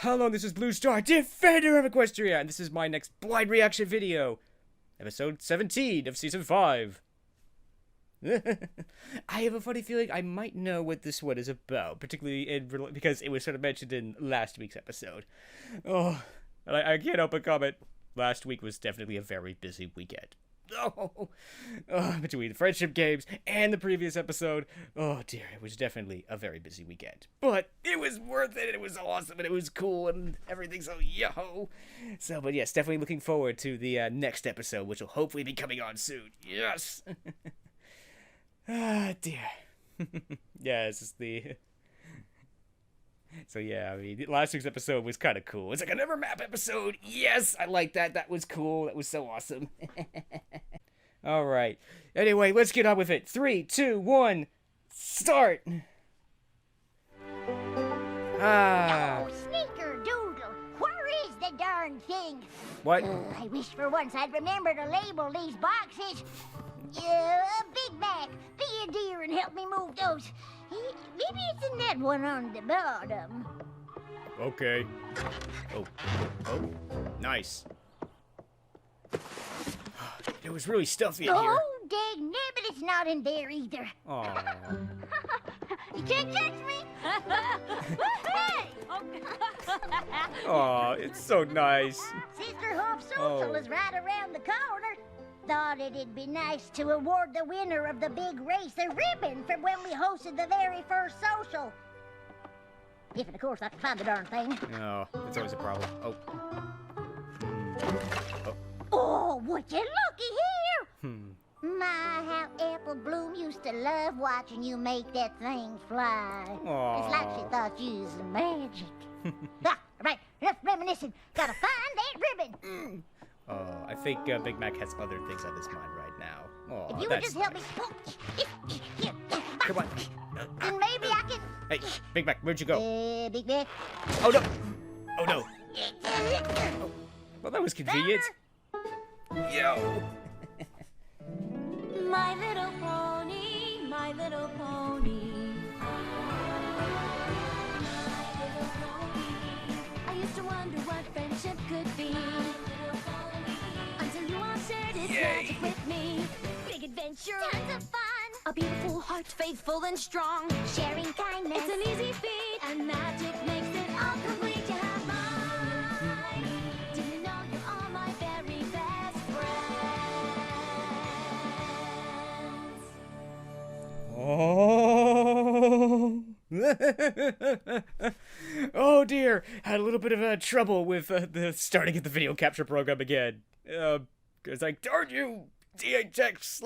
Hello, this is Blue Star, Defender of Equestria, and this is my next blind reaction video. Episode 17 of Season 5. I have a funny feeling I might know what this one is about, particularly because it was sort of mentioned in last week's episode. Oh, and I can't help but comment, last week was definitely a very busy weekend. Between the friendship games and the previous episode, oh dear, it was definitely a very busy weekend. But it was worth it, and it was awesome, and it was cool, and everything, so yo! So, but yes, definitely looking forward to the next episode, which will hopefully be coming on soon. Yes! Ah, dear. Yeah, this is the... So yeah, I mean, last week's episode was kind of cool. It's like a Never Map episode. Yes, I like that. That was cool. That was so awesome. All right. Anyway, let's get on with it. 3, 2, 1, start. Oh, sneaker-doodle, where is the darn thing? What? I wish for once I'd remember to label these boxes. Big Mac, be a dear and help me move those. Maybe it's in that one on the bottom. Okay. Oh, nice. It was really stuffy in here. Oh, dang nabbit, it's not in there either. Aw. You can't catch me. Hey! Aw, it's so nice. Sister Hoof Social is right around the corner. Thought it'd be nice to award the winner of the big race a ribbon from when we hosted the very first social. If, of course, I can find the darn thing. No, it's always a problem. Oh. Oh, would you looky here? My, how Apple Bloom used to love watching you make that thing fly. Aww. It's like she thought you was magic. Right, enough reminiscing. Gotta find that ribbon. I think Big Mac has other things on his mind right now. Oh, If you would just help me. Come on. Then maybe I can. Hey, Big Mac, where'd you go? Big Mac. Oh no! Oh no! Oh, well, that was convenient. Yo! My little pony, my little pony. My little pony. I used to wonder what friendship could be. Until you all shared its magic with me. Big adventure, tons of fun. A beautiful heart, faithful and strong. Sharing kindness, it's an easy feat. And magic makes it all complete. You have mine. Do you know you're all my very best friends? Oh. Oh dear! Had a little bit of trouble with the starting at the video capture program again. It's like, darn you, DHX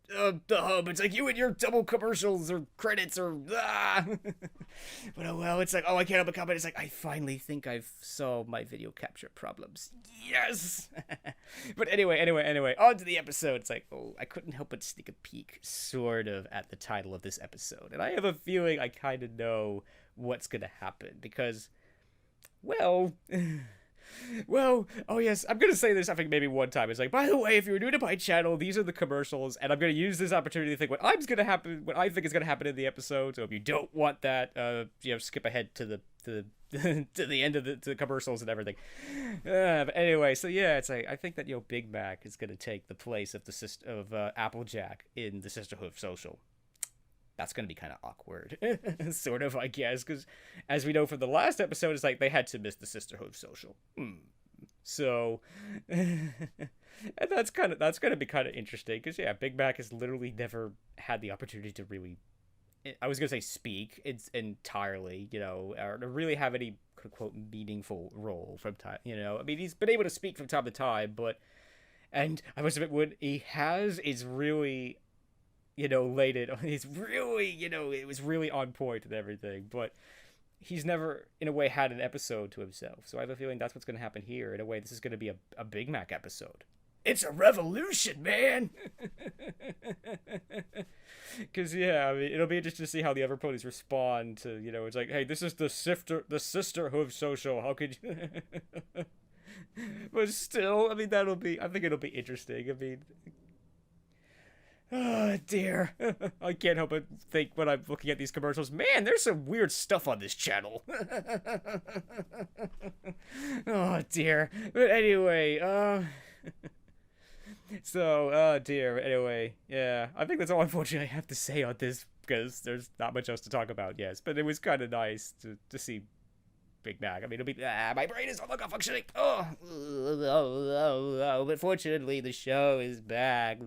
/ the hub. It's like you and your double commercials or credits or But oh well, it's like, oh, I can't help but comment. It's like, I finally think I've solved my video capture problems. Yes! But anyway, on to the episode. It's like, oh, I couldn't help but sneak a peek, sort of, at the title of this episode. And I have a feeling I kind of know what's gonna happen because, well... Well, oh yes, I'm gonna say this I think maybe one time. It's like, by the way, if you're new to my channel, these are the commercials, and I'm gonna use this opportunity to think what I think is gonna happen in the episode. So if you don't want that, skip ahead to the to the end of the commercials and everything. But anyway, so yeah, it's like I think that Big Mac is gonna take the place of Applejack in the Sisterhood Social. That's going to be kind of awkward, sort of, I guess, because as we know from the last episode, it's like they had to miss the Sisterhood Social. So, and that's going to be kind of interesting, because, yeah, Big Mac has literally never had the opportunity to really, I was going to say speak entirely, or to really have any, quote, meaningful role from time, I mean, he's been able to speak from time to time, and I must admit, when he has, it's really... laid it. He's really, it was really on point and everything, but he's never, in a way, had an episode to himself. So I have a feeling that's what's going to happen here. In a way, this is going to be a Big Mac episode. It's a revolution, man! Because, yeah, I mean, it'll be interesting to see how the other ponies respond to, it's like, hey, this is the Sisterhood Social. How could you... But still, I mean, I think it'll be interesting. I mean... Oh, dear. I can't help but think when I'm looking at these commercials, man, there's some weird stuff on this channel. Oh dear. But anyway, so, oh dear. Anyway, yeah. I think that's all unfortunately I have to say on this because there's not much else to talk about. Yes, but it was kind of nice to see Big Mac. I mean, my brain is no longer functioning. But fortunately, the show is back.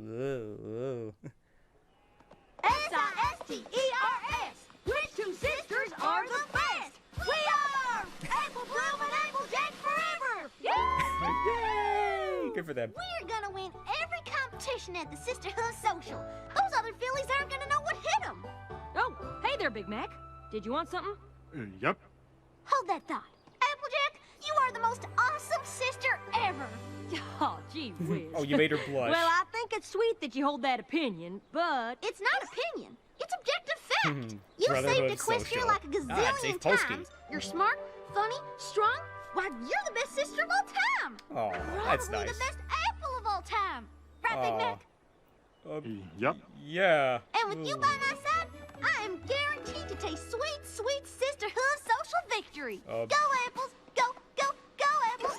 S-I-S-T-E-R-S. Which two sisters are the best? We are Apple Bloom and Applejack forever. Yay! Good for them. We're gonna win every competition at the Sisterhood Social. Those other fillies aren't gonna know what hit them. Oh, hey there, Big Mac. Did you want something? Yep. Hold that thought. Applejack, you are the most awesome sister ever. Oh, gee whiz. Oh, you made her blush. Well, I think it's sweet that you hold that opinion, but It's not opinion. It's objective fact. You Brotherhood saved Equestria Social. like a I'd say gazillion Polsky. times. You're smart, funny, strong. Why, you're the best sister of all time. Oh, that's Probably nice. the best apple of all time. Right, Big Aw. Mac? Yep. Yeah. And with you by my side, I am guaranteed to taste sweet, sweet sisterhood social victory. Uh, Go, apples! Go, go, go, apples,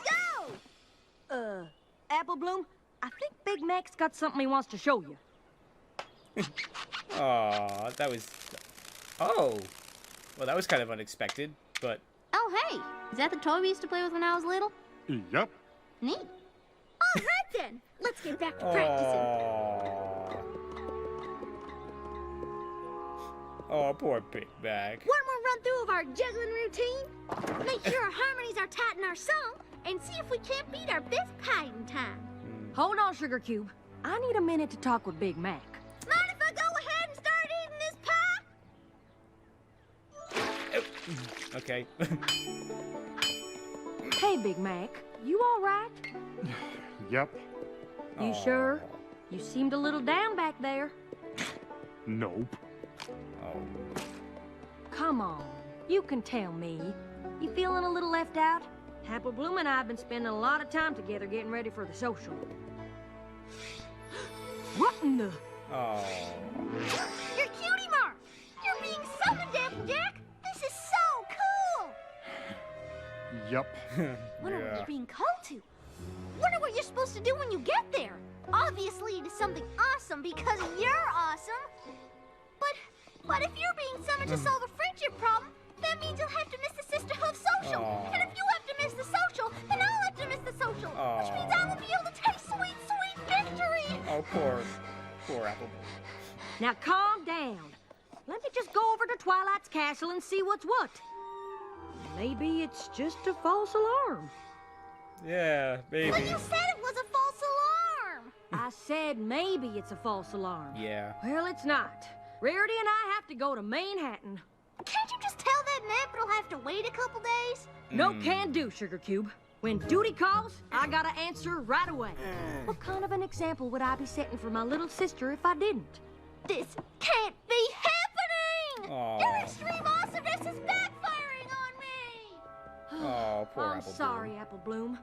go! Apple Bloom, I think Big Mac's got something he wants to show you. Aw, that was... Oh. Well, that was kind of unexpected, but... Oh, hey, is that the toy we used to play with when I was little? Yep. Neat. All right, then. Let's get back to practicing. Aw. Oh, poor Big Mac. One more run through of our juggling routine. Make sure our harmonies are tight in our song, and see if we can't beat our best pie in time. Hold on, Sugar Cube. I need a minute to talk with Big Mac. Mind if I go ahead and start eating this pie? Okay. Hey, Big Mac, you all right? Yep. You sure? You seemed a little down back there. Nope. Oh. Come on, you can tell me. You feeling a little left out? Apple Bloom and I have been spending a lot of time together getting ready for the social. What in the... Oh. You're Cutie Mark! You're being summoned, Applejack! This is so cool! Yep. Wonder what Yeah. you're being called to. Wonder what you're supposed to do when you get there. Obviously, it is something awesome because you're awesome. But if you're being summoned to solve a friendship problem, that means you'll have to miss the Sisterhood Social. Aw. And if you have to miss the social, then I'll have to miss the social. Which means I won't be able to taste sweet, sweet victory. Oh, poor Apple. Now calm down. Let me just go over to Twilight's castle and see what's what. Maybe it's just a false alarm. Yeah, maybe. But you said it was a false alarm. I said maybe it's a false alarm. Yeah. Well, it's not. Rarity and I have to go to Manhattan. Can't you just tell that nap it'll have to wait a couple days? No can do, Sugar Cube. When duty calls, I gotta answer right away. What kind of an example would I be setting for my little sister if I didn't? This can't be happening! Aw. Your extreme awesomeness is backfiring on me! Oh, poor I'm Apple. sorry, Apple Bloom.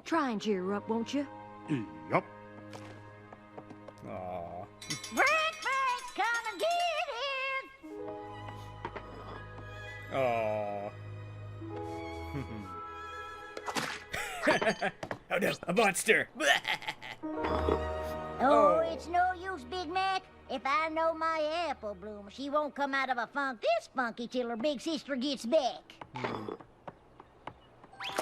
Try and cheer her up, won't you? Yep. Aw. Breakfast, come and get it! Aw. Oh no, a monster! Oh, it's no use, Big Mac. If I know my Apple Bloom, she won't come out of a funk this funky till her big sister gets back.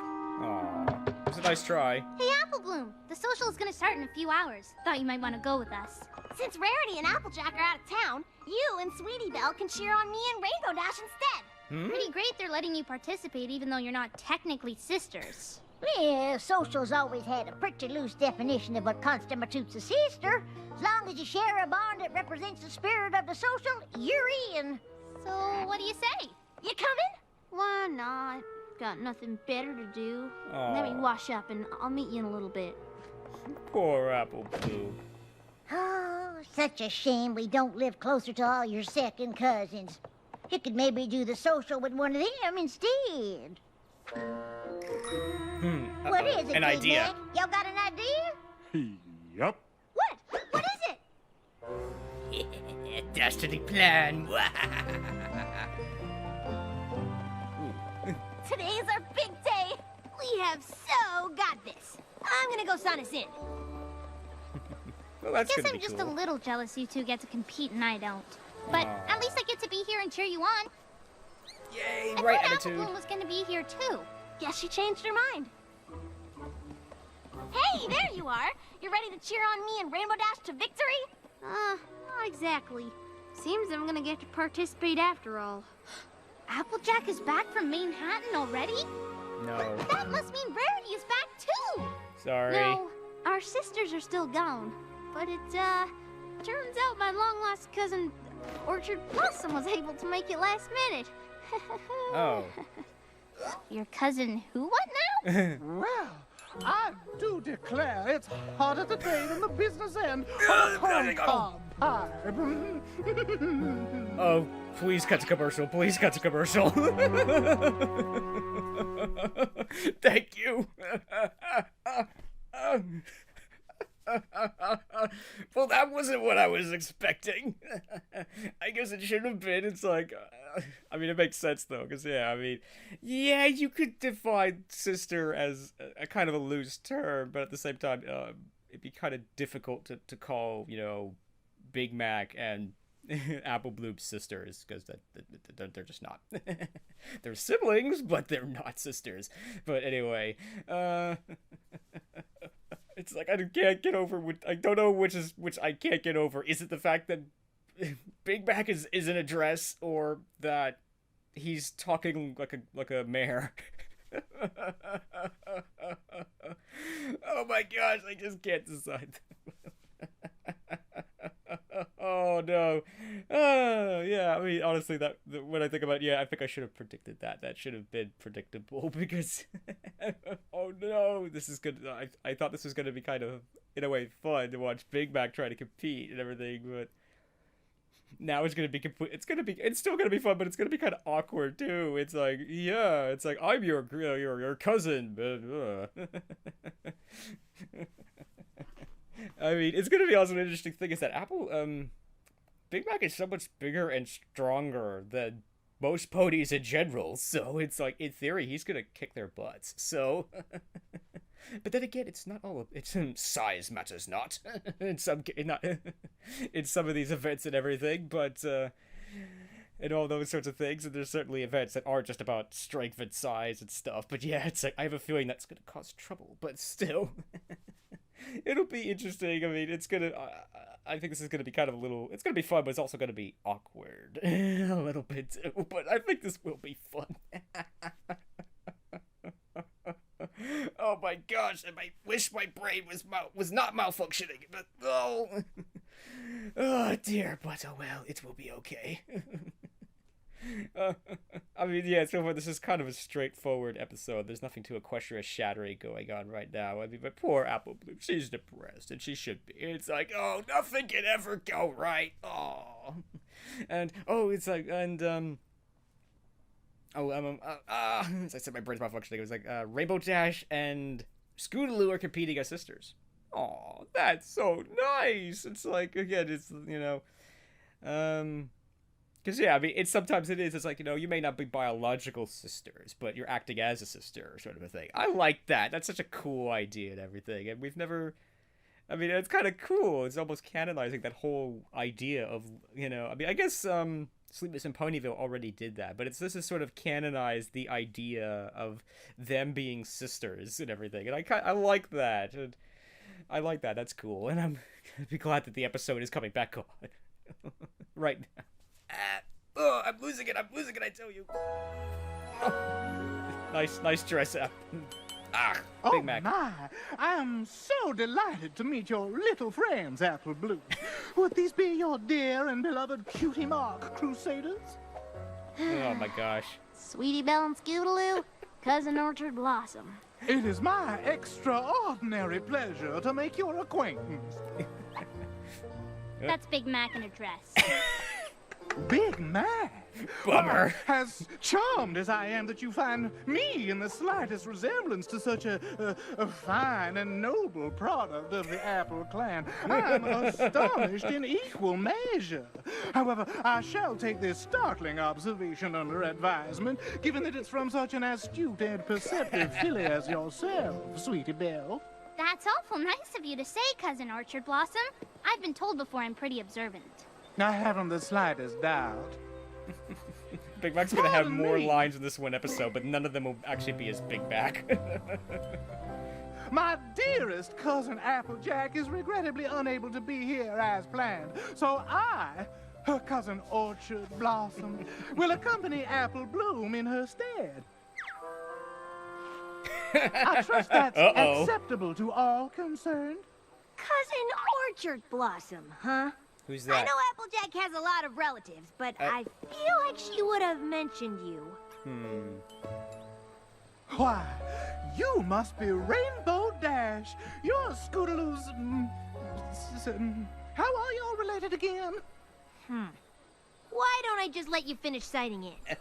Aw. It was a nice try. Hey, Apple Bloom, the social is gonna start in a few hours. Thought you might want to go with us. Since Rarity and Applejack are out of town, you and Sweetie Belle can cheer on me and Rainbow Dash instead. Pretty great they're letting you participate even though you're not technically sisters. Yeah, social's always had a pretty loose definition of what constitutes a sister. As long as you share a bond that represents the spirit of the social, you're in. So, what do you say? You coming? Why not? Got nothing better to do. Aw. Let me wash up and I'll meet you in a little bit. Poor Apple Blue. Oh, such a shame we don't live closer to all your second cousins. You could maybe do the social with one of them instead. What is it, An Big idea. Mac? Y'all got an idea? Yep. What? What is it? Destiny plan. Today's our big day. We have so got this. I'm gonna go sign us in. Well, that's Guess gonna I'm be just cool. a little jealous you two get to compete and I don't. But Aw. at least I get to be here and cheer you on. Yay, I right thought attitude. Apple Bloom was gonna be here too. Guess she changed her mind. Hey, there you are. You ready to cheer on me and Rainbow Dash to victory? Not exactly. Seems I'm gonna get to participate after all. Applejack is back from Manhattan already? No. That must mean Rarity is back too! Sorry. No, our sisters are still gone. But it, turns out my long-lost cousin, Orchard Blossom, was able to make it last minute. Oh. Your cousin who what now? Well, I do declare it's harder today than the business end of a corncob pie. Oh, please cut to commercial. Please cut to commercial. Thank you. Well, that wasn't what I was expecting. I guess it should have been. It's like, I mean, it makes sense though, because yeah, I mean, yeah, you could define sister as a kind of a loose term, but at the same time, it'd be kind of difficult to call, you know, Big Mac and Apple Bloom sisters, because they're just not. They're siblings, but they're not sisters. But anyway, it's like I can't get over. I don't know which I can't get over. Is it the fact that Big Mac is in a dress, or that he's talking like a mayor? Oh my gosh, I just can't decide. Oh no. Yeah, I mean, honestly, when I think about it, yeah, I think I should have predicted that. That should have been predictable, because oh no, this is good. I thought this was going to be kind of, in a way, fun to watch Big Mac try to compete and everything, but now it's going to be it's still going to be fun, but it's going to be kind of awkward too. It's like, yeah, it's like, I'm your cousin, but I mean, it's gonna be also an interesting thing is that Big Mac is so much bigger and stronger than most ponies in general, so it's like, in theory, he's gonna kick their butts, so... But then again, it's not all... size matters not. in some of these events and everything, but, and all those sorts of things, and there's certainly events that are just about strength and size and stuff, but yeah, it's like, I have a feeling that's gonna cause trouble, but still... It'll be interesting. I mean, it's gonna... I think this is gonna be kind of a little... It's gonna be fun, but it's also gonna be awkward. A little bit, too. But I think this will be fun. Oh my gosh, and I wish my brain was not malfunctioning, but... Oh... Oh dear, but oh well, it will be okay. I mean, yeah, so far this is kind of a straightforward episode. There's nothing too equestrian shattering going on right now. I mean, but poor Apple Bloom, she's depressed, and she should be. It's like, oh, nothing can ever go right. Oh, and it's like, and as I said, my brain's malfunctioning. It was like Rainbow Dash and Scootaloo are competing as sisters. Oh, that's so nice. It's like, again, it's, you know, because, yeah, I mean, it's like, you know, you may not be biological sisters, but you're acting as a sister, sort of a thing. I like that. That's such a cool idea and everything. And we've never... I mean, it's kind of cool. It's almost canonizing that whole idea of, you know... I mean, I guess Sleepless in Ponyville already did that, but this is sort of canonized the idea of them being sisters and everything. And I like that. And I like that. That's cool. And I'm going to be glad that the episode is coming back on. Right now. I'm losing it, I tell you. Oh. Nice dress up. Big Mac. Oh my, I am so delighted to meet your little friends, Apple Bloom. Would these be your dear and beloved Cutie Mark Crusaders? Oh my gosh. Sweetie Belle and Scootaloo, Cousin Orchard Blossom. It is my extraordinary pleasure to make your acquaintance. That's Big Mac in a dress. Big Mac? Bummer. As charmed as I am that you find me in the slightest resemblance to such a fine and noble product of the Apple clan, I'm astonished in equal measure. However, I shall take this startling observation under advisement, given that it's from such an astute and perceptive filly as yourself, Sweetie Belle. That's awful nice of you to say, Cousin Orchard Blossom. I've been told before I'm pretty observant. I haven't the slightest doubt. Big Mac's gonna have Pardon more me. lines in this one episode, but none of them will actually be as Big Mac. My dearest cousin Applejack is regrettably unable to be here as planned, so I, her cousin Orchard Blossom, will accompany Apple Bloom in her stead. I trust that's Uh-oh. acceptable to all concerned. Cousin Orchard Blossom, huh? Who's I that? know Applejack has a lot of relatives, but I feel like she would have mentioned you. Why, you must be Rainbow Dash. You're Scootaloo's... how are y'all related again? Why don't I just let you finish citing it?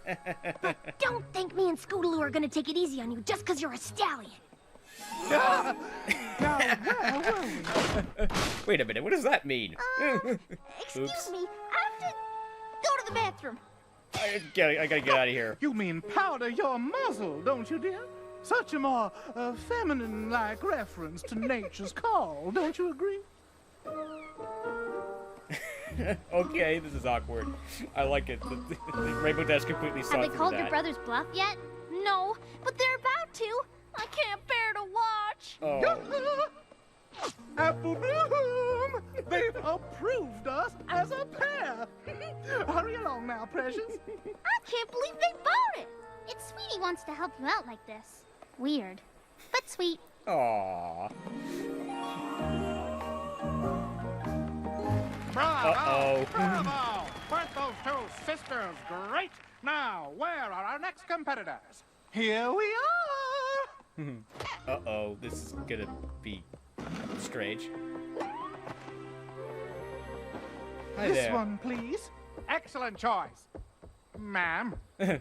But don't think me and Scootaloo are gonna take it easy on you just because you're a stallion. Now, where were we? Wait a minute, what does that mean? Excuse Oops. me, I have to go to the bathroom. I gotta get out of here. You mean powder your muzzle, don't you, dear? Such a more feminine-like reference to nature's call, don't you agree? Okay, this is awkward. I like it. The Rainbow Dash completely saw Have they through called that. your brother's bluff yet? No, but they're about to. I can't bear to watch. Oh. Apple Bloom! They've approved us as a pair! Hurry along now, precious. I can't believe they bought it. It's Sweetie wants to help you out like this. Weird, but sweet. Aww. Bravo! Uh-oh. Bravo! Weren't those two sisters great? Now, where are our next competitors? Here we are! Uh-oh, this is gonna be strange. Hi This there. one, please. Excellent choice. Ma'am. You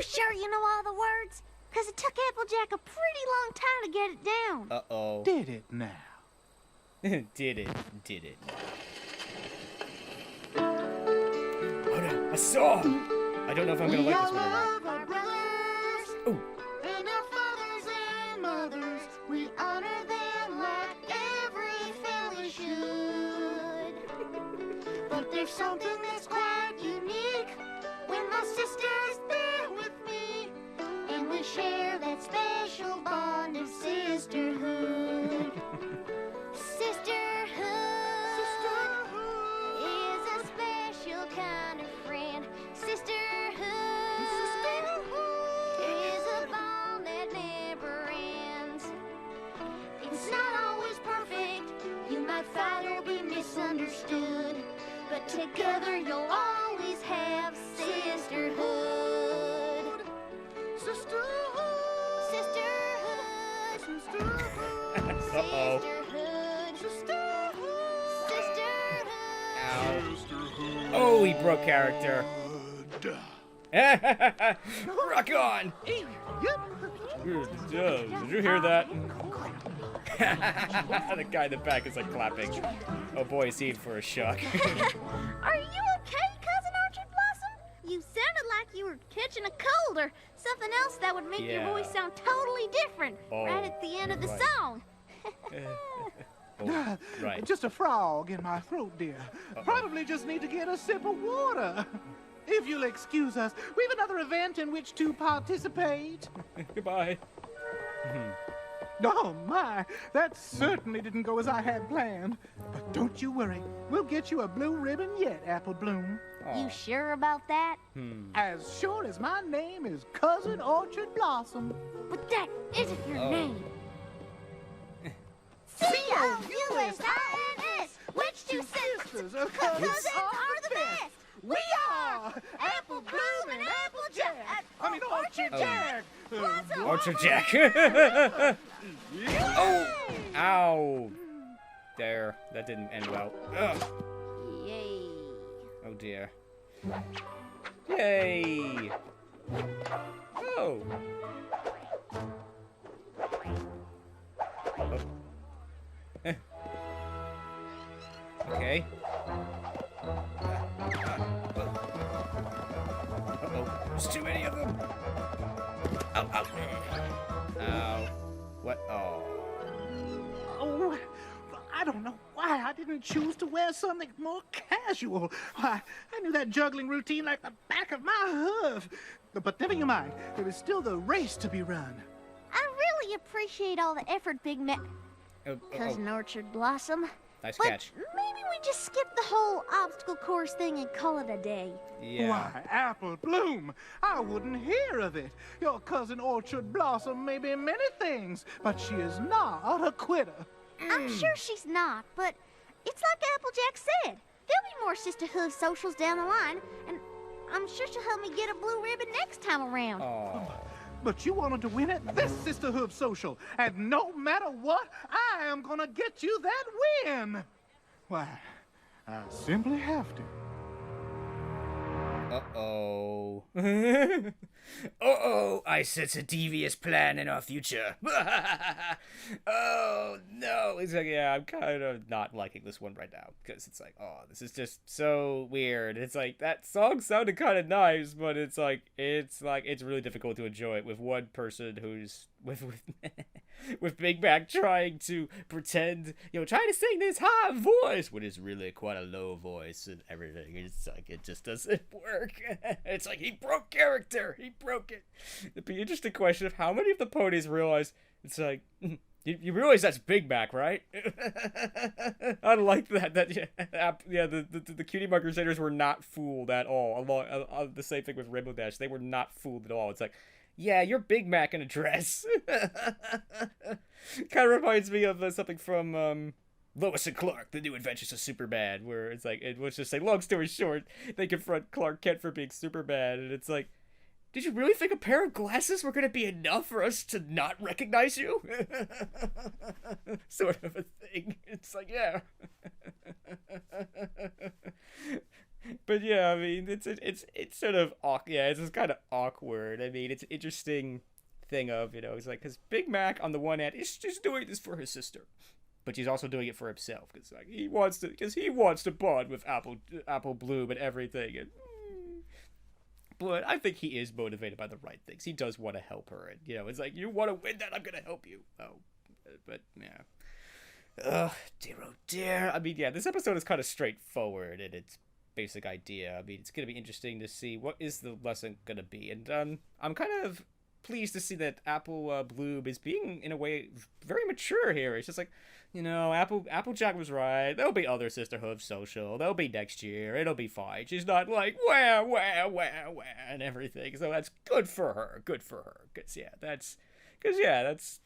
sure you know all the words? Because it took Applejack a pretty long time to get it down. Uh-oh. Did it now? Did it. Oh no, a song! I don't know if I'm gonna like this one or not. Our brothers Ooh. and our fathers and mothers. We honor them like every family should. But there's something that's quite unique when my sister's there with me, and we share that special bond of sisterhood. Sisterhood is a special kind of friend. Sisterhood is a bond that never ends. It's not always perfect. You might fight or be misunderstood. But together you'll always have sisterhood. Sisterhood. Sisterhood. Sisterhood. Uh-oh. Sisterhood. Sisterhood. Oh, he broke character. Rock on! Did you hear that? The guy in the back is like clapping. Oh boy, is he in for a shock. Are you okay, Cousin Orchard Blossom? You sounded like you were catching a cold or something else that would make your Yeah. voice sound totally different Oh, right at the end of the right. song. Oh, right. Just a frog in my throat, dear. Probably just need to get a sip of water. If you'll excuse us, we have another event in which to participate. Goodbye. Oh my, that certainly didn't go as I had planned. But don't you worry, we'll get you a blue ribbon yet, Apple Bloom. You sure about that? As sure as my name is Cousin Orchard Blossom. But that isn't your Oh. name. C-O-U-S-I-N-S. Which two sisters Sisters cousins are the best? We are Apple Bloom and Applejack. I mean Orchard Jack. Orchard Jack. Oh! Ow! There. That didn't end well. Ugh. Yay. Oh dear. Yay! Oh. Oh. Eh. Okay. Uh-oh. There's too many of them. Ow, ow. Ow. What? Oh. Oh, I don't know why I didn't choose to wear something more casual. Why, I knew that juggling routine like the back of my hoof. But never you mind. There is still the race to be run. I really appreciate all the effort, Big Mac. Cousin Orchard Blossom. Nice But catch. maybe we just skip the whole obstacle course thing and call it a day. Yeah. Why, Apple Bloom, I wouldn't hear of it. Your cousin Orchard Blossom may be many things, but she is not a quitter. I'm sure she's not, but it's like Applejack said. There'll be more Sisterhood socials down the line, and I'm sure she'll help me get a blue ribbon next time around. Oh. But you wanted to win at this Sisterhood social, and no matter what, I am gonna get you that win. Why, I simply have to. Uh-oh. Uh-oh, I sense a devious plan in our future. Oh, no. It's like, yeah, I'm kind of not liking this one right now. Because it's like, oh, this is just so weird. It's like, that song sounded kind of nice, but it's really difficult to enjoy it with one person who's, with Big Mac trying to pretend, trying to sing this high voice when it's really quite a low voice and everything. It's like, it just doesn't work. It's like, he broke character. He broke it. It'd be an interesting question of how many of the ponies realize, it's like, you realize that's Big Mac, right? I like that the Cutie Mark Crusaders were not fooled at all. The same thing with Rainbow Dash. They were not fooled at all. It's like, yeah, you're Big Mac in a dress. Kind of reminds me of something from Lois and Clark, The New Adventures of Superman, where it's like, it was just like, long story short, they confront Clark Kent for being Superman, and it's like, did you really think a pair of glasses were going to be enough for us to not recognize you? Sort of a thing. It's like, yeah. But yeah, I mean, it's sort of it's just kind of awkward. I mean, it's an interesting thing of, it's like, because Big Mac on the one hand is just doing this for his sister, but he's also doing it for himself because like he wants to bond with Apple Bloom and everything. And but I think he is motivated by the right things. He does want to help her, and it's like, you want to win that, I'm gonna help you. Oh, but yeah. Dear, oh dear. I mean, yeah, this episode is kind of straightforward in its basic idea. I mean, it's gonna be interesting to see what is the lesson gonna be, and I'm kind of pleased to see that Apple Bloom is being, in a way, very mature here. It's just like, Applejack was right. There'll be other Sisterhood social. There'll be next year. It'll be fine. She's not like, wah, and everything. So that's good for her. Good for her. Because that's,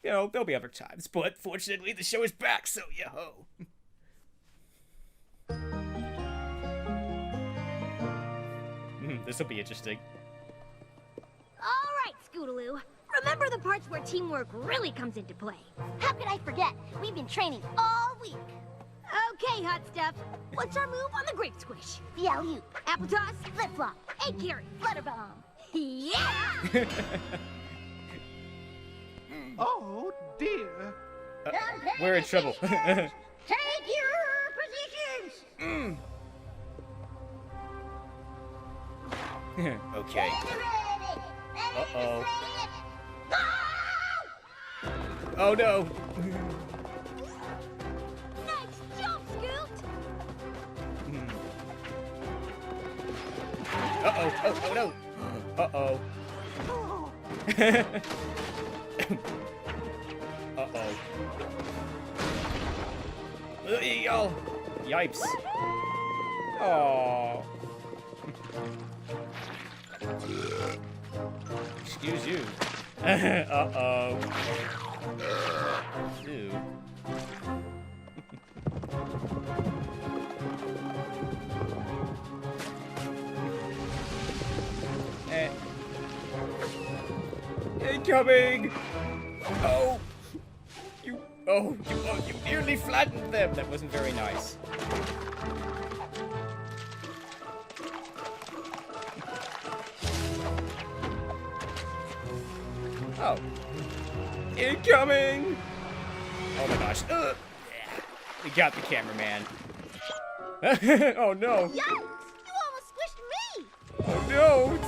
there'll be other times. But fortunately, the show is back, so yo-ho. This will be interesting. All right, Scootaloo. Remember the parts where teamwork really comes into play. How could I forget? We've been training all week. Okay, hot stuff. What's our move on the grape squish? The alley-oop, Apple toss? flip-flop, Egg carry? flutter bomb. Yeah! Oh, dear. We're in trouble. Take your positions! Okay. Ready! Uh-oh. Go! Oh no. Nice jump, Scoot! Uh-oh. Oh no. Uh-oh. Uh-oh. Oh, yipes. Oh. Excuse you. Uh-oh. Ew. Incoming! Oh! You nearly flattened them! That wasn't very nice. Oh. Incoming! Oh my gosh. We got the cameraman. Oh no. Yikes! You almost squished me! Oh no.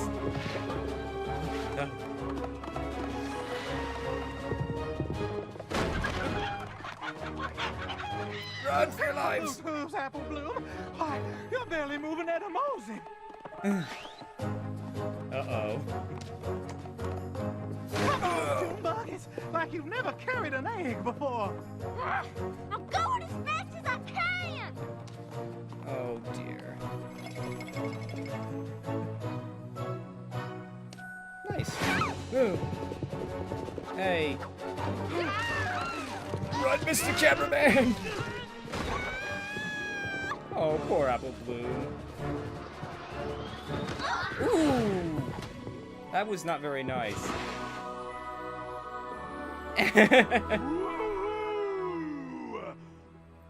Run for your lives! Who's Apple Bloom? Why, you're barely moving at a mosey. Uh-oh. Come on, Junebug. It's like you've never carried an egg before. I'm going as fast as I can! Oh dear. Nice. Ooh. Hey. Run, Mr. Cameraman! Oh, poor Apple Bloom. Ooh! That was not very nice.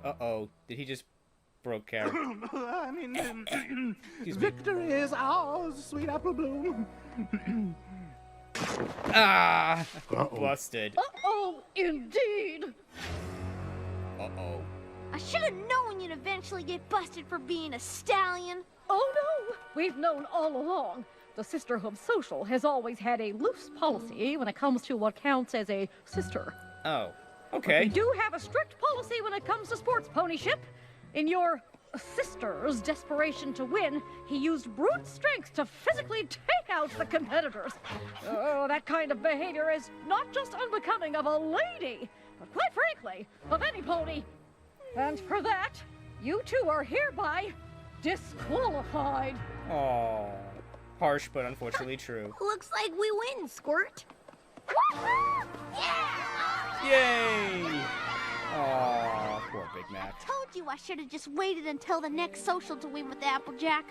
Uh-oh. Did he just broke character? I mean, victory is ours, sweet Apple Bloom. Ah! Uh-oh. Busted. Oh, indeed. Uh-oh. I should have known you'd eventually get busted for being a stallion. Oh, no. We've known all along. The Sisterhood Social has always had a loose policy when it comes to what counts as a sister. Oh. We Okay. do have a strict policy when it comes to sports, Ponyship. In your sister's desperation to win, he used brute strength to physically take out the competitors. Oh, that kind of behavior is not just unbecoming of a lady, but quite frankly, of any pony. And for that, you two are hereby disqualified. Aw. Harsh, but unfortunately true. Looks like we win, Squirt. Yeah! Yay! Aw, poor Big Mac. Told you I should have just waited until the next social to win with Applejack.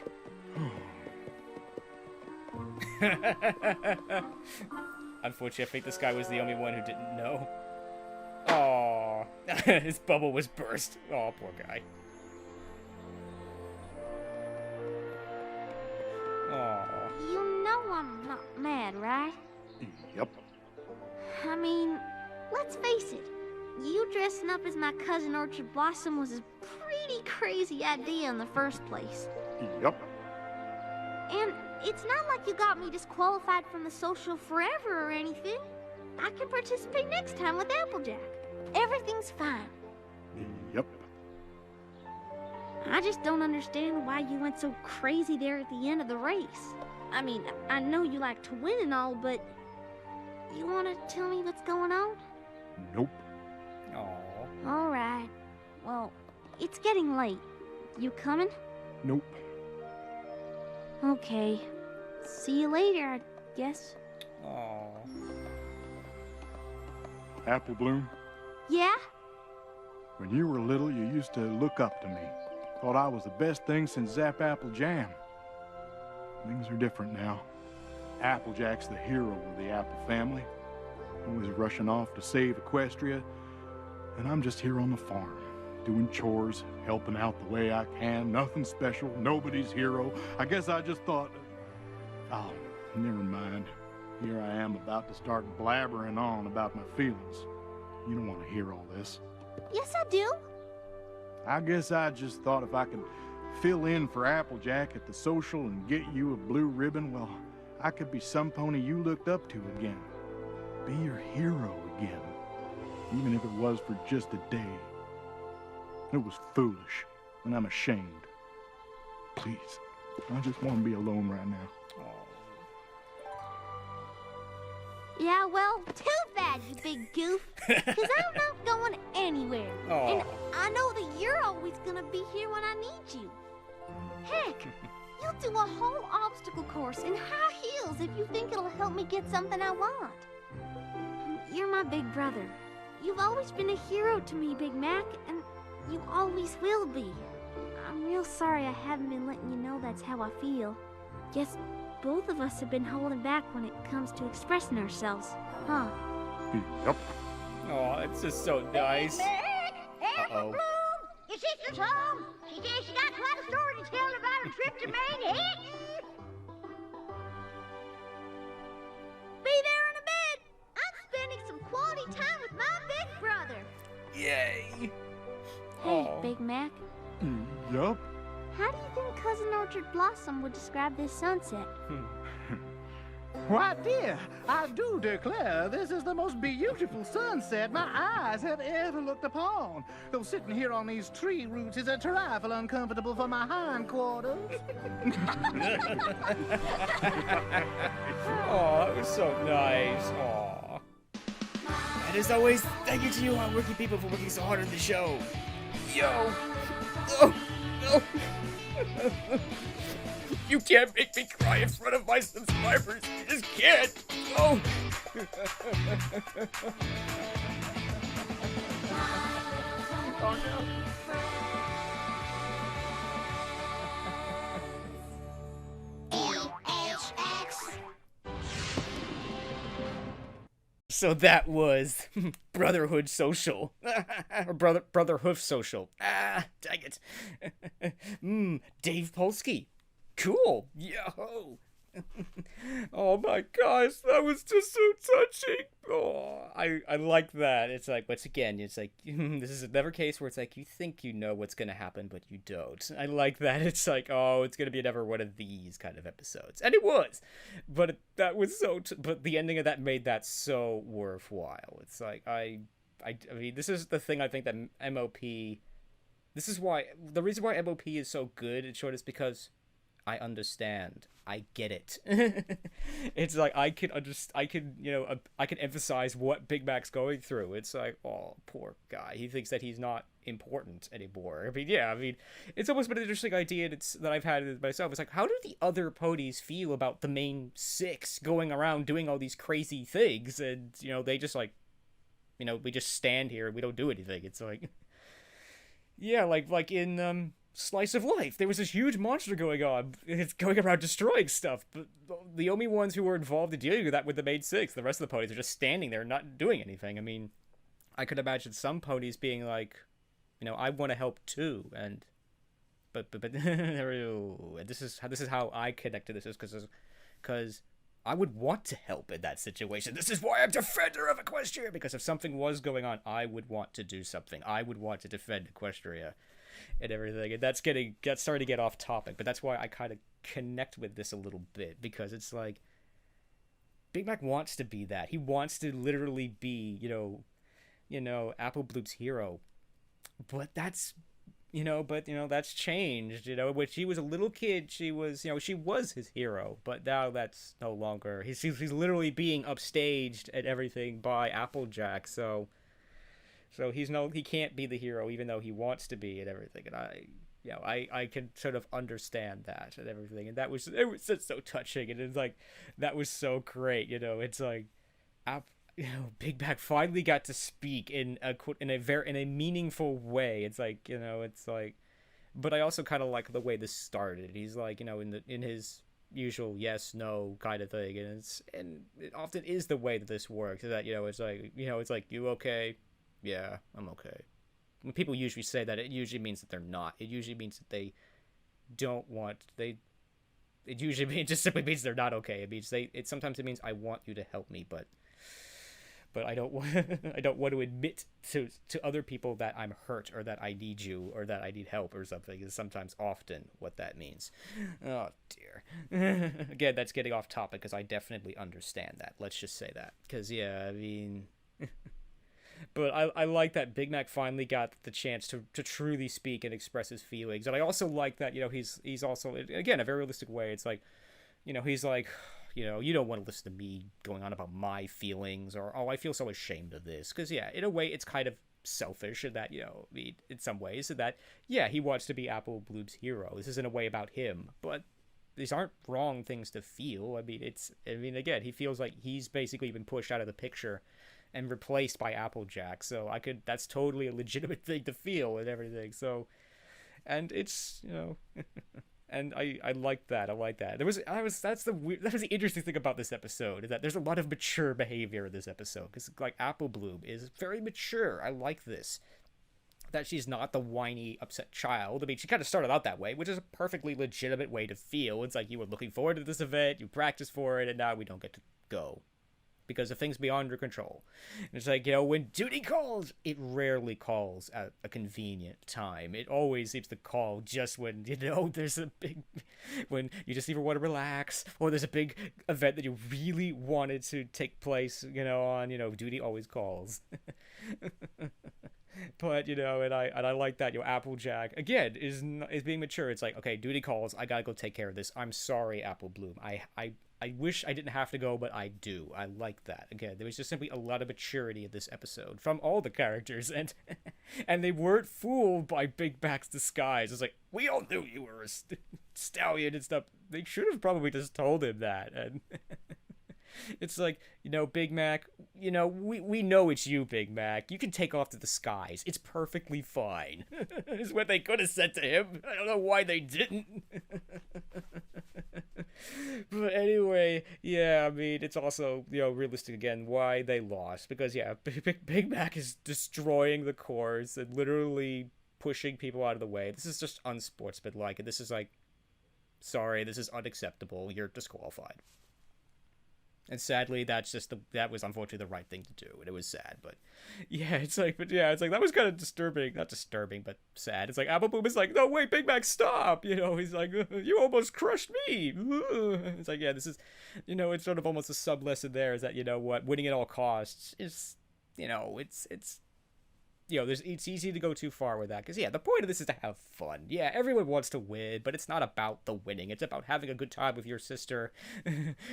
Unfortunately, I think this guy was the only one who didn't know. Aw. His bubble was burst. Aw, poor guy. Aw. You know I'm not mad, right? Yep. I mean, let's face it. You dressing up as my cousin Orchard Blossom was a pretty crazy idea in the first place. Yep. And it's not like you got me disqualified from the social forever or anything. I can participate next time with Applejack. Everything's fine. Yep. I just don't understand why you went so crazy there at the end of the race. I mean, I know you like to win and all, but you want to tell me what's going on? Nope. Aw. All right. Well, it's getting late. You coming? Nope. Okay. See you later, I guess. Aw. Apple Bloom, Yeah? when you were little, you used to look up to me. Thought I was the best thing since Zap Apple Jam. Things are different now. Applejack's the hero of the Apple family. Always rushing off to save Equestria. And I'm just here on the farm, doing chores, helping out the way I can. Nothing special, nobody's hero. I guess I just thought, oh, never mind. Here I am about to start blabbering on about my feelings. You don't want to hear all this. Yes, I do. I guess I just thought if I could fill in for Applejack at the social and get you a blue ribbon, well, I could be some pony you looked up to again. Be your hero again. Even if it was for just a day. It was foolish, and I'm ashamed. Please, I just want to be alone right now. Yeah, well, too bad, you big goof. Because I'm not going anywhere. Aw. And I know that you're always going to be here when I need you. Heck, you'll do a whole obstacle course in high heels if you think it'll help me get something I want. You're my big brother. You've always been a hero to me, Big Mac, and you always will be. I'm real sorry I haven't been letting you know that's how I feel. Guess both of us have been holding back when it comes to expressing ourselves, huh? Yep. Aw, it's just so nice. Apple Uh-oh. Bloom, your sister's home. She says she got quite a story to tell about her trip to Manhattan. Be there in a bit. Yay! Hey, Aw. Big Mac. Yup. How do you think Cousin Orchard Blossom would describe this sunset? Why, dear, I do declare this is the most beautiful sunset my eyes have ever looked upon. Though sitting here on these tree roots is a trifle uncomfortable for my hindquarters. Oh, that was so nice. Aw. And as always, thank you to you hardworking people for working so hard on the show. Yo! Oh, no! You can't make me cry in front of my subscribers. You just can't. Oh! Oh no. So that was Brotherhood Social. Or Brotherhood Social. Ah, dang it. Dave Polsky. Cool. Yo. Oh my gosh, that was just so touching. Oh, I like that. It's like, once again, it's like, this is another case where it's like, you think you know what's going to happen, but you don't. I like that. It's like, oh, it's going to be another one of these kind of episodes. And it was. But that was so, but the ending of that made that so worthwhile. It's like, I mean, this is the thing I think that MOP, this is why, the reason why MOP is so good, in short, is because I understand. I get it. It's like I can emphasize what Big Mac's going through. It's like, oh, poor guy. He thinks that he's not important anymore. I mean, yeah, it's almost been an interesting idea that I've had myself. It's like, how do the other ponies feel about the main six going around doing all these crazy things? And, they just like, we just stand here and we don't do anything. It's like, yeah, like in, Slice of Life, there was this huge monster going on. It's going around destroying stuff, but the only ones who were involved in dealing with that were the main six. The rest of the ponies are just standing there not doing anything. I mean, I could imagine some ponies being like, I want to help too, but this is how I connect to this, is because I would want to help in that situation. This is why I'm Defender of Equestria, because if something was going on, I would want to do something. I would want to defend Equestria and everything, and that's starting to get off topic, but that's why I kind of connect with this a little bit, because it's like Big Mac wants to be that. He wants to literally be, Apple Bloop's hero, but that's that's changed. When she was a little kid, she was his hero, but now that's no longer. He's literally being upstaged and everything by Applejack, so he can't be the hero, even though he wants to be and everything. And I can sort of understand that and everything. And it was just so touching. And it's like, that was so great. It's like, Big Mac finally got to speak in a meaningful way. It's like, but I also kind of like the way this started. He's like, in his usual yes, no kind of thing. And it often is the way that this works. That, it's like, you okay? Yeah, I'm okay. When people usually say that, it usually means that they're not. It usually means that they don't want. It usually just simply means they're not okay. It means sometimes it means I want you to help me, but I don't want to admit to other people that I'm hurt or that I need you or that I need help or something. Is sometimes often what that means. Oh dear. Again, that's getting off topic, because I definitely understand that. Let's just say that, because yeah, I mean. But I like that Big Mac finally got the chance to truly speak and express his feelings. And I also like that, he's also, again, a very realistic way. It's like, he's like, you don't want to listen to me going on about my feelings, or, oh, I feel so ashamed of this. Because, yeah, in a way, it's kind of selfish in that, in some ways, that, yeah, he wants to be Apple Bloop's hero. This is in a way about him. But these aren't wrong things to feel. Again, he feels like he's basically been pushed out of the picture and replaced by Applejack, so that's totally a legitimate thing to feel and everything. So, and it's, and I like that. I like that. That's the interesting thing about this episode, is that there's a lot of mature behavior in this episode, because like Apple Bloop is very mature. I like this. That she's not the whiny, upset child. I mean, she kind of started out that way, which is a perfectly legitimate way to feel. It's like, you were looking forward to this event, you practiced for it, and now we don't get to go. because of things beyond your control. And it's like, you know, when duty calls, it rarely calls at a convenient time. It always seems to call just when, you know, there's a big, when you just either want to relax, or there's a big event that you really wanted to take place, you know, on, you know, duty always calls. But, you know, and I like that, you know, Applejack, again, is being mature. It's like, okay, duty calls, I gotta go take care of this. I'm sorry, Apple Bloom. I wish I didn't have to go, but I do. I like that. Again, there was just simply a lot of maturity in this episode from all the characters, and and they weren't fooled by Big Mac's disguise. It's like, we all knew you were a stallion and stuff. They should have probably just told him that, and... It's like, you know, Big Mac, you know, we know it's you, Big Mac. You can take off to the skies. It's perfectly fine. Is what they could have said to him. I don't know why they didn't. But anyway, yeah, I mean, it's also, you know, realistic again why they lost. Because, yeah, Big Mac is destroying the course and literally pushing people out of the way. This is just unsportsmanlike. And this is like, sorry, this is unacceptable. You're disqualified. And sadly, that was unfortunately the right thing to do, and it was sad. But yeah, it's like that was kind of disturbing, not disturbing, but sad. It's like Apple Bloom is like, no wait, Big Mac, stop! You know, he's like, you almost crushed me. It's like, yeah, this is, you know, it's sort of almost a sub lesson there. Is that, you know what, winning at all costs is, you know, it's. You know, it's easy to go too far with that. Because, yeah, the point of this is to have fun. Yeah, everyone wants to win, but it's not about the winning. It's about having a good time with your sister.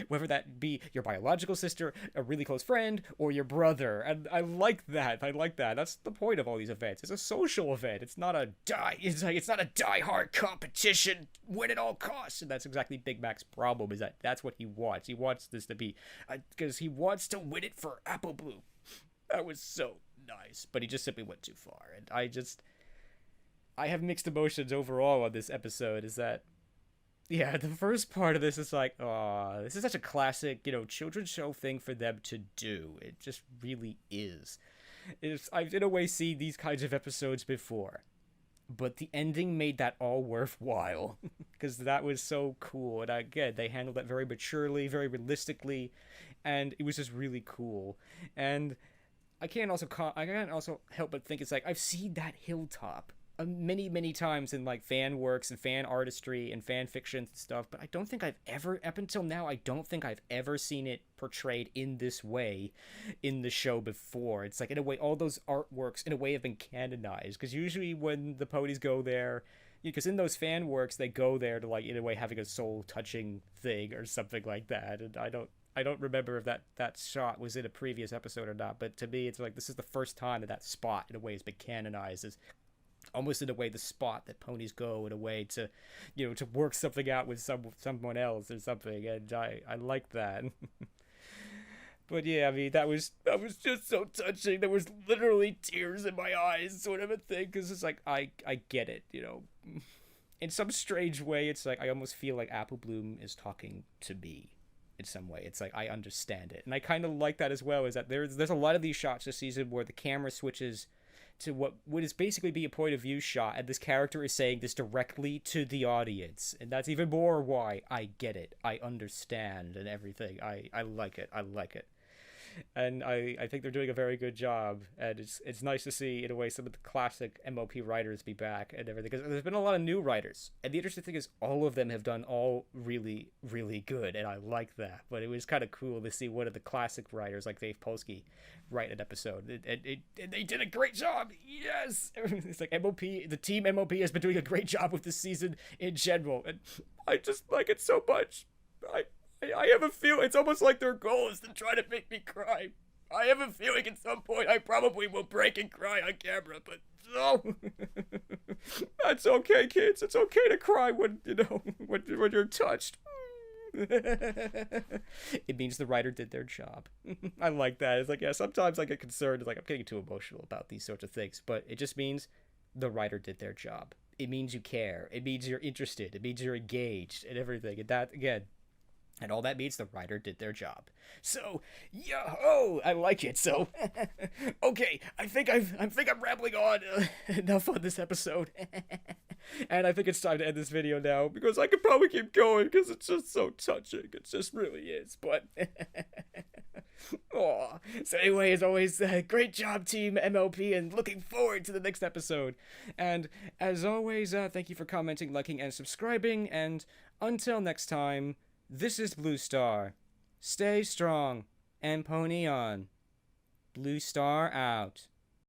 Whether that be your biological sister, a really close friend, or your brother. And I like that. That's the point of all these events. It's a social event. It's not a die-hard competition, win at all costs. And that's exactly Big Mac's problem, is that's what he wants. He wants this to be... Because he wants to win it for Apple Bloom. That was so... nice, but he just simply went too far, and I have mixed emotions overall on this episode. Is that, yeah, the first part of this is like, oh, this is such a classic, you know, children's show thing for them to do. It just really is. I've in a way seen these kinds of episodes before, but the ending made that all worthwhile because that was so cool. And again, they handled that very maturely, very realistically, and it was just really cool. And I can't also help but think it's like I've seen that hilltop many times in like fan works and fan artistry and fan fiction and stuff, but I don't think I've ever, up until now, I don't think I've ever seen it portrayed in this way in the show before. It's like, in a way, all those artworks in a way have been canonized, because usually when the ponies go there, because in those fan works they go there to, like, in a way, having a soul touching thing or something like that, and I don't remember if that shot was in a previous episode or not, but to me, it's like this is the first time that spot, in a way, has been canonized as almost, in a way, the spot that ponies go, in a way, to, you know, to work something out with someone else or something, and I like that. But yeah, I mean, that was just so touching. There was literally tears in my eyes, sort of a thing, because it's like, I get it, you know. In some strange way, it's like I almost feel like Apple Bloom is talking to me. In some way, it's like I understand it, and I kind of like that as well. Is that there's a lot of these shots this season where the camera switches to what would is basically be a point of view shot, and this character is saying this directly to the audience, and that's even more why I get it, I understand, and everything. I like it. And I think they're doing a very good job, and it's nice to see, in a way, some of the classic MOP writers be back and everything, because there's been a lot of new writers, and the interesting thing is all of them have done all really, really good, and I like that. But it was kind of cool to see one of the classic writers, like Dave Polsky, write an episode, and they did a great job. Yes. It's like MOP, the team MOP has been doing a great job with this season in general, and I just like it so much. I have a feeling it's almost like their goal is to try to make me cry. I have a feeling at some point I probably will break and cry on camera, but no. That's okay, kids. It's okay to cry when, you know, when you're touched. It means the writer did their job. I like that. It's like, yeah, sometimes I get concerned. It's like, I'm getting too emotional about these sorts of things, but it just means the writer did their job. It means you care. It means you're interested. It means you're engaged and everything. And that, again, and all that means the writer did their job. So, yo-ho! I like it. So, okay, I think I'm rambling on enough on this episode. And I think it's time to end this video now, because I could probably keep going, because it's just so touching. It just really is. But Aw. So anyway, as always, great job, Team MLP, and looking forward to the next episode. And as always, thank you for commenting, liking, and subscribing. And until next time, this is Blue Star. Stay strong and pony on. Blue Star out.